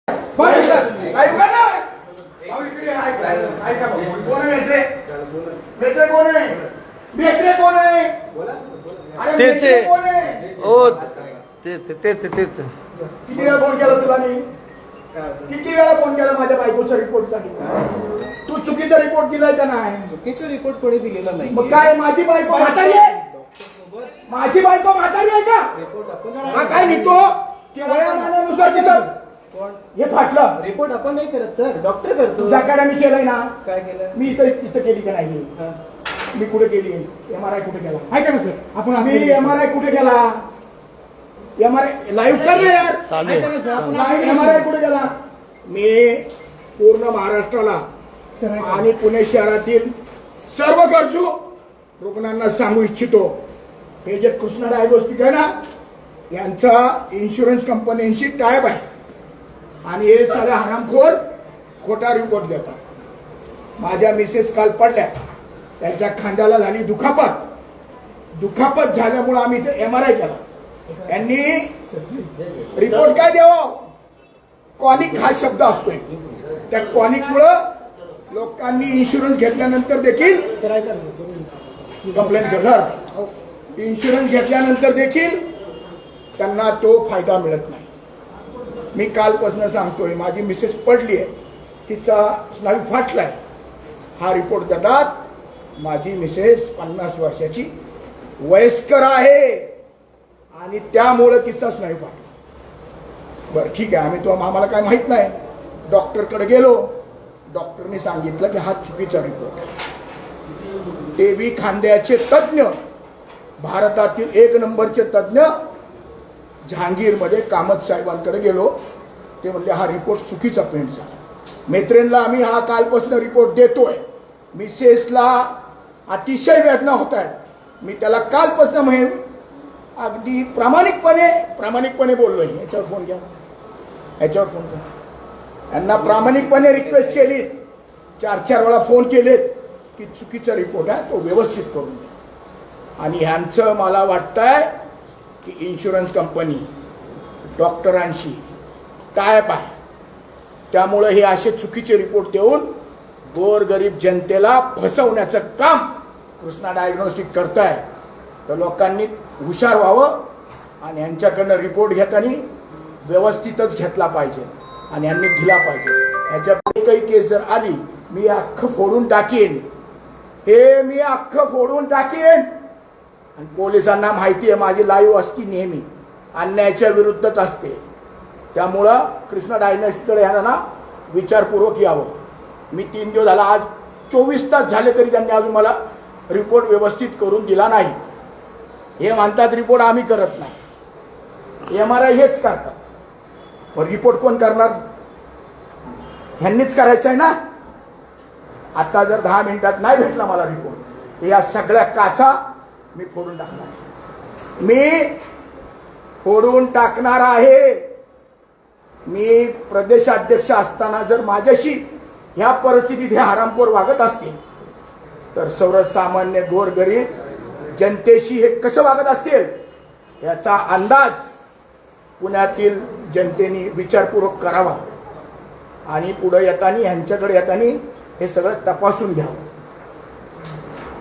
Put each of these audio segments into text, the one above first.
किती वेळा फोन केला तुला मी? किती वेळा फोन केला माझ्या बायकोच्या रिपोर्टसाठी? तू चुकीचा रिपोर्ट दिलाय का नाही? चुकीचा रिपोर्ट कोणी दिलेला नाही. मग काय माझी बायको म्हातारी आहे? माझी बायको म्हातारी आहे का? रिपोर्ट आपण हा काय निघतो की वयामानानुसार तिथं हे फाटलं? रिपोर्ट आपण नाही करत सर, डॉक्टर करतो. तुझ्याकडे मी केलंय ना? काय केलं? मी इथं केली का नाही? मी कुठे केली? MRI कुठे केला? आहे का ना सर? आपण मी MRI कुठे केला? MRI लाईव्ह कर ना यार. MRI कुठे केला? मी पूर्ण महाराष्ट्राला आणि पुणे शहरातील सर्व गरजू रुग्णांना सांगू इच्छितो, हे जे कृष्णा डायग्नोस्टिक आहे ना, यांचा इन्शुरन्स कंपन्यांशी टायप आहे आणि हे सारे हरामखोर खोटा रिपोर्ट देतात. माझ्या मिसेस काल पडल्या, त्यांच्या खांद्याला झाली दुखापत झाल्यामुळे आम्ही इथे MRI केला. यांनी रिपोर्ट काय द्यावं? कॉनिक हा शब्द असतोय, त्या कॉनिक मुळे लोकांनी इन्शुरन्स घेतल्यानंतर देखील कंप्लेंट करणार. इन्शुरन्स घेतल्यानंतर देखील त्यांना तो फायदा मिळत नाही. मी कालपासून सांगतोय, माझी मिसेस पडली आहे, तिचा स्नायू फाटलाय. हा रिपोर्ट देतात. माझी मिसेस 50 वर्षाची वयस्कर आहे आणि त्यामुळे तिचा स्नायू फाटला. बरं ठीक आहे, आम्हाला काय माहित नाही. डॉक्टरकडे गेलो, डॉक्टरने सांगितलं की हा चुकीचा रिपोर्ट आहे. ते बी खांद्याचे तज्ज्ञ, भारतातील 1 नंबरचे तज्ज्ञ जहांगीरमध्ये कामत साहेबांकडे गेलो. ते म्हणले हा रिपोर्ट चुकीचा प्रिंट झाला. मैत्रिणीला आम्ही हा कालपासून रिपोर्ट देतोय. मिसेसला अतिशय वेदना होत आहेत. मी त्याला कालपासून अगदी प्रामाणिकपणे बोललोय. याच्यावर फोन घ्या, याच्यावर फोन घ्या. यांना प्रामाणिकपणे रिक्वेस्ट केली, 4 वेळा फोन केलेत की चुकीचा रिपोर्ट आहे, तो व्यवस्थित करून द्या. आणि ह्यांचं मला वाटतंय की इन्शुरन्स कंपनी डॉक्टरांशी टायप आहे, त्यामुळे हे असे चुकीचे रिपोर्ट देऊन गोरगरीब जनतेला फसवण्याचं काम कृष्णा डायग्नोस्टिक करताय. तर लोकांनी हुशार व्हावं आणि यांच्याकडनं रिपोर्ट घेताना व्यवस्थितच घेतला पाहिजे आणि यांनी दिला पाहिजे. ह्याच्या काही केस जर आली, मी अख्खं फोडून टाकीन. मी अख्खं फोडून टाकीन. आणि पोलिसांना माहिती आहे माझी लाईव्ह असती नेहमी, अन्यायाच्या विरुद्धच असते. त्यामुळं कृष्णा डायग्नोस्टिककडे यांना विचारपूर्वक यावं. मी 3 दिवस झाला, आज 24 तास झाले तरी त्यांनी अजून मला रिपोर्ट व्यवस्थित करून दिला नाही. हे म्हणतात रिपोर्ट आम्ही करत नाही, MRI हेच करतात. पण रिपोर्ट कोण करणार? ह्यांनीच करायचं आहे ना. आता जर 10 मिनिटात नाही भेटला मला रिपोर्ट, या सगळ्या काचा मी फोडून टाकणार. मी फोडून टाकणार आहे. मी प्रदेशाध्यक्ष असताना जर माझ्याशी ह्या परिस्थितीत हे हरामखोर वागत असतील, तर सर्वसामान्य गोरगरीब जनतेशी हे कसं वागत असतील याचा अंदाज पुण्यातील जनतेने विचारपूर्वक करावा. आणि पुढे येताना ह्यांच्याकडे येताना हे सगळं तपासून घ्यावं.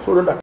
सोडून टाक.